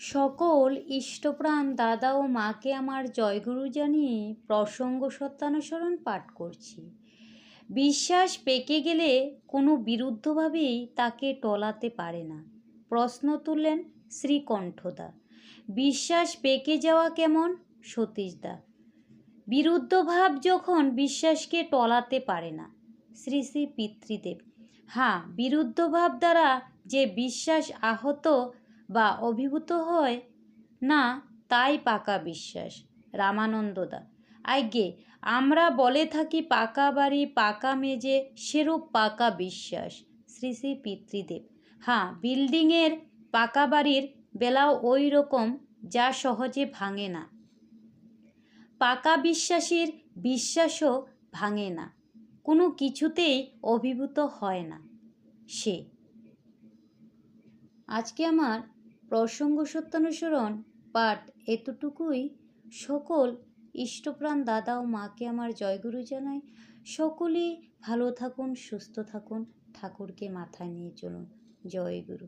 সকল ইষ্টপ্রাণ দাদা ও মাকে আমার জয়গুরু জানিয়ে প্রসঙ্গ সত্যানুসরণ পাঠ করছি। বিশ্বাস পেকে গেলে কোনো বিরুদ্ধভাবেই তাকে টলাতে পারে না। প্রশ্ন তুললেন শ্রীকণ্ঠদা। বিশ্বাস পেকে যাওয়া কেমন? সতীশদা। বিরুদ্ধ ভাব যখন বিশ্বাসকে টলাতে পারে না। শ্রী শ্রী পিতৃদেব। হ্যাঁ, বিরুদ্ধ ভাব দ্বারা যে বিশ্বাস আহত বা অভিভূত হয় না, তাই পাকা বিশ্বাস। রামানন্দদা। আজ্ঞে, আমরা বলে থাকি পাকা বাড়ি, পাকা মেজে, সেরূপ পাকা বিশ্বাস। শ্রী শ্রী পিতৃদেব। হ্যাঁ, বিল্ডিংয়ের পাকা বাড়ির বেলাও ওই রকম, যা সহজে ভাঙে না। পাকা বিশ্বাসীর বিশ্বাসও ভাঙে না, কোনো কিছুতেই অভিভূত হয় না সে। আজকে আমার প্রসঙ্গ সত্যানুসরণ পাঠ এতটুকুই। সকল ইষ্টপ্রাণ দাদা ও মাকে আমার জয়গুরু জানাই। সকলেই ভালো থাকুন, সুস্থ থাকুন, ঠাকুরকে মাথায় নিয়ে চলুন। জয় গুরু।